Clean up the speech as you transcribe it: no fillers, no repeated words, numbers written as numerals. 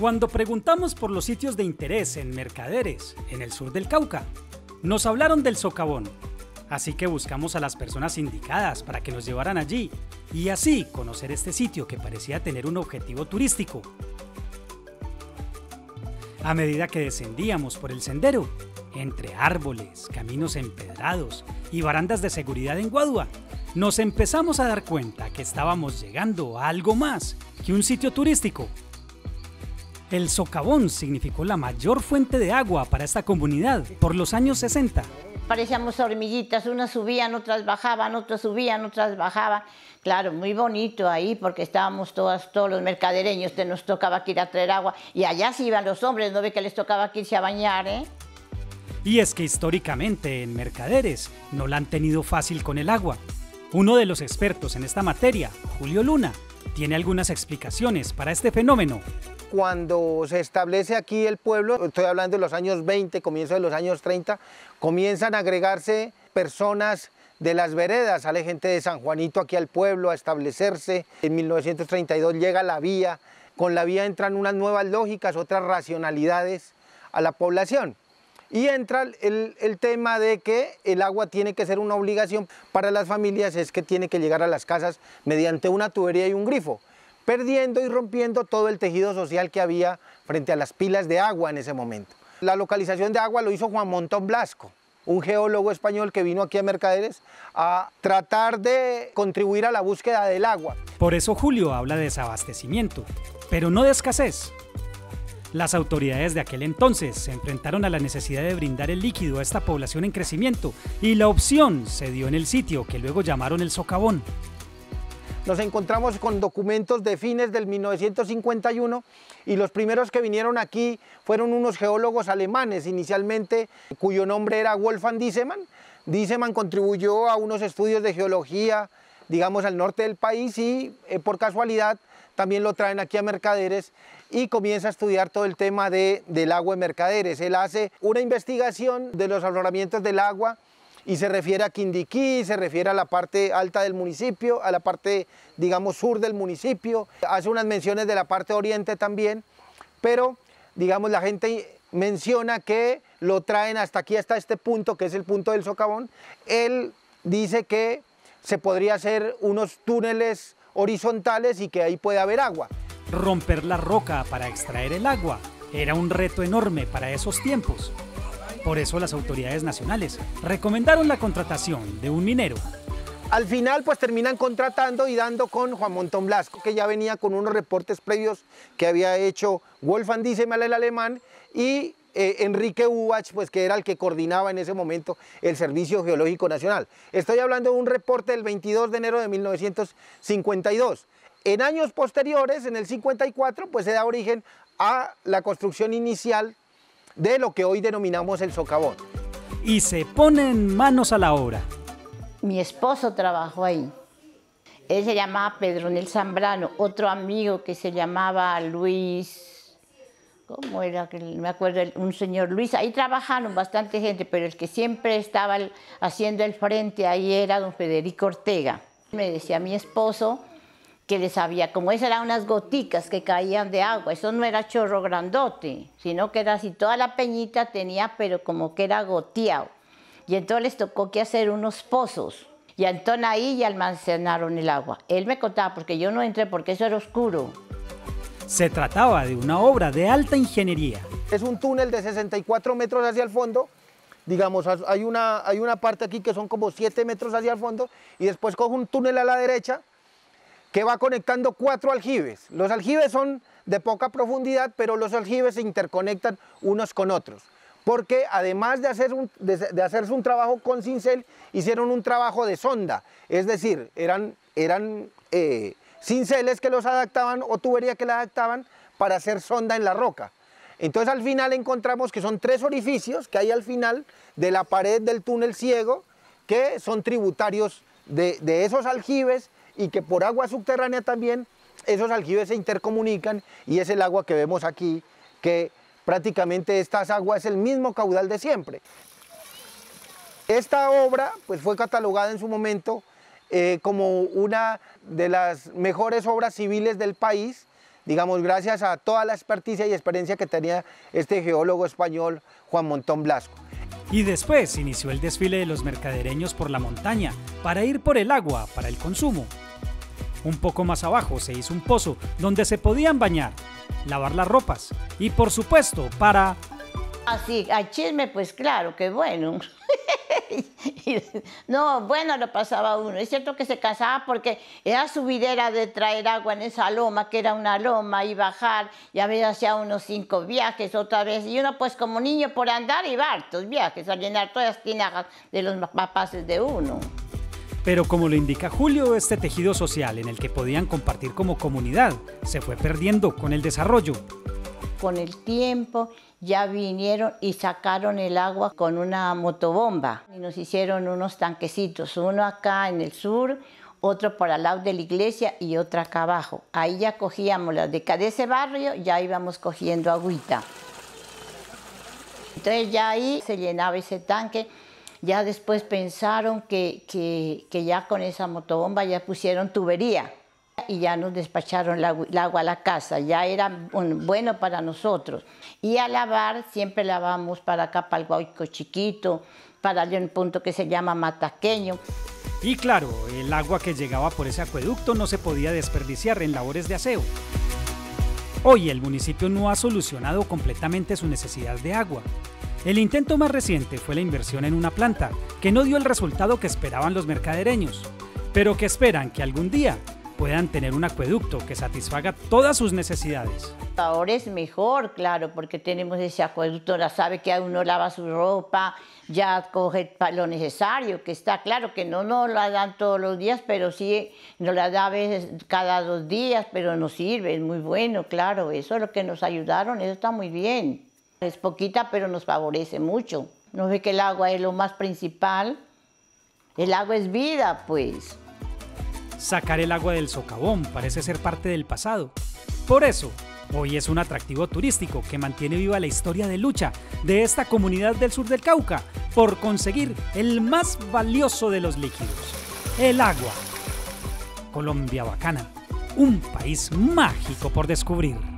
Cuando preguntamos por los sitios de interés en Mercaderes, en el sur del Cauca, nos hablaron del socavón. Así que buscamos a las personas indicadas para que nos llevaran allí y así conocer este sitio que parecía tener un objetivo turístico. A medida que descendíamos por el sendero, entre árboles, caminos empedrados y barandas de seguridad en Guadua, nos empezamos a dar cuenta que estábamos llegando a algo más que un sitio turístico. El socavón significó la mayor fuente de agua para esta comunidad por los años 60. Parecíamos hormiguitas, unas subían, otras bajaban, otras subían, otras bajaban. Claro, muy bonito ahí porque estábamos todos los mercadereños, nos tocaba que ir a traer agua. Y allá sí iban los hombres, ¿no ve que les tocaba que irse a bañar, eh? Y es que históricamente en Mercaderes no la han tenido fácil con el agua. Uno de los expertos en esta materia, Julio Luna, tiene algunas explicaciones para este fenómeno. Cuando se establece aquí el pueblo, estoy hablando de los años 20, comienzo de los años 30, comienzan a agregarse personas de las veredas, sale gente de San Juanito aquí al pueblo a establecerse. En 1932 llega la vía, con la vía entran unas nuevas lógicas, otras racionalidades a la población. Y entra el tema de que el agua tiene que ser una obligación para las familias, es que tiene que llegar a las casas mediante una tubería y un grifo, perdiendo y rompiendo todo el tejido social que había frente a las pilas de agua en ese momento. La localización de agua lo hizo Juan Montón Blasco, un geólogo español que vino aquí a Mercaderes a tratar de contribuir a la búsqueda del agua. Por eso Julio habla de desabastecimiento, pero no de escasez. Las autoridades de aquel entonces se enfrentaron a la necesidad de brindar el líquido a esta población en crecimiento y la opción se dio en el sitio que luego llamaron el socavón. Nos encontramos con documentos de fines del 1951 y los primeros que vinieron aquí fueron unos geólogos alemanes inicialmente, cuyo nombre era Wolfgang Diesemann. Diesemann contribuyó a unos estudios de geología, digamos, al norte del país y por casualidad también lo traen aquí a Mercaderes y comienza a estudiar todo el tema del agua en Mercaderes. Él hace una investigación de los afloramientos del agua y se refiere a Quindiquí, se refiere a la parte alta del municipio, a la parte, digamos, sur del municipio, hace unas menciones de la parte oriente también, pero, digamos, la gente menciona que lo traen hasta aquí, hasta este punto, que es el punto del socavón. Él dice que se podría hacer unos túneles horizontales y que ahí puede haber agua. Romper la roca para extraer el agua era un reto enorme para esos tiempos. Por eso las autoridades nacionales recomendaron la contratación de un minero. Al final pues terminan contratando y dando con Juan Montón Blasco, que ya venía con unos reportes previos que había hecho Wolfgang Diesemann, el alemán, y Enrique Ubach, pues que era el que coordinaba en ese momento el Servicio Geológico Nacional. Estoy hablando de un reporte del 22 de enero de 1952. En años posteriores, en el 54, pues se da origen a la construcción inicial de lo que hoy denominamos el socavón. Y se ponen manos a la obra. Mi esposo trabajó ahí. Él se llamaba Pedronel Zambrano, otro amigo que se llamaba Luis, ¿cómo era? Me acuerdo, un señor Luis. Ahí trabajaron bastante gente, pero el que siempre estaba haciendo el frente ahí era don Federico Ortega. Me decía mi esposo que les había, como esas eran unas goticas que caían de agua, eso no era chorro grandote, sino que era así, toda la peñita tenía, pero como que era goteado. Y entonces les tocó que hacer unos pozos, y entonces ahí ya almacenaron el agua. Él me contaba, porque yo no entré, porque eso era oscuro. Se trataba de una obra de alta ingeniería. Es un túnel de 64 metros hacia el fondo, digamos, hay una parte aquí que son como 7 metros hacia el fondo, y después coge un túnel a la derecha, que va conectando 4 aljibes. Los aljibes son de poca profundidad, pero los aljibes se interconectan unos con otros, porque además de hacerse un trabajo con cincel, hicieron un trabajo de sonda, es decir, eran cinceles que los adaptaban o tubería que la adaptaban para hacer sonda en la roca. Entonces al final encontramos que son 3 orificios que hay al final de la pared del túnel ciego, que son tributarios de esos aljibes, y que por agua subterránea también esos aljibes se intercomunican y es el agua que vemos aquí, que prácticamente estas aguas es el mismo caudal de siempre. Esta obra pues, fue catalogada en su momento como una de las mejores obras civiles del país, digamos, gracias a toda la experticia y experiencia que tenía este geólogo español, Juan Montón Blasco. Y después inició el desfile de los mercadereños por la montaña para ir por el agua para el consumo. Un poco más abajo se hizo un pozo donde se podían bañar, lavar las ropas y, por supuesto, para... Así, al chisme, pues claro, que bueno. No, bueno lo pasaba uno. Es cierto que se cansaba porque era subidera de traer agua en esa loma, que era una loma, y bajar, y a veces hacía unos 5 viajes otra vez. Y uno pues como niño por andar iba a hartos viajes, a llenar todas las tinajas de los papás de uno. Pero como lo indica Julio, este tejido social en el que podían compartir como comunidad se fue perdiendo con el desarrollo. Con el tiempo ya vinieron y sacaron el agua con una motobomba y nos hicieron unos tanquecitos, uno acá en el sur, otro por al lado de la iglesia y otro acá abajo. Ahí ya cogíamos las de ese barrio, ya íbamos cogiendo agüita. Entonces ya ahí se llenaba ese tanque. Ya después pensaron que ya con esa motobomba ya pusieron tubería y ya nos despacharon el agua a la casa, ya era bueno para nosotros. Y a lavar, siempre lavamos para acá, para el Guayco Chiquito, para un punto que se llama Mataqueño. Y claro, el agua que llegaba por ese acueducto no se podía desperdiciar en labores de aseo. Hoy el municipio no ha solucionado completamente su necesidad de agua. El intento más reciente fue la inversión en una planta, que no dio el resultado que esperaban los mercadereños, pero que esperan que algún día puedan tener un acueducto que satisfaga todas sus necesidades. Ahora es mejor, claro, porque tenemos ese acueducto, ya sabe que uno lava su ropa, ya coge lo necesario, que está claro que no nos la dan todos los días, pero sí nos la da a veces cada 2 días, pero nos sirve, es muy bueno, claro, eso es lo que nos ayudaron, eso está muy bien. Es poquita, pero nos favorece mucho. No ve que el agua es lo más principal, el agua es vida, pues. Sacar el agua del socavón parece ser parte del pasado. Por eso, hoy es un atractivo turístico que mantiene viva la historia de lucha de esta comunidad del sur del Cauca por conseguir el más valioso de los líquidos, el agua. Colombia bacana, un país mágico por descubrir.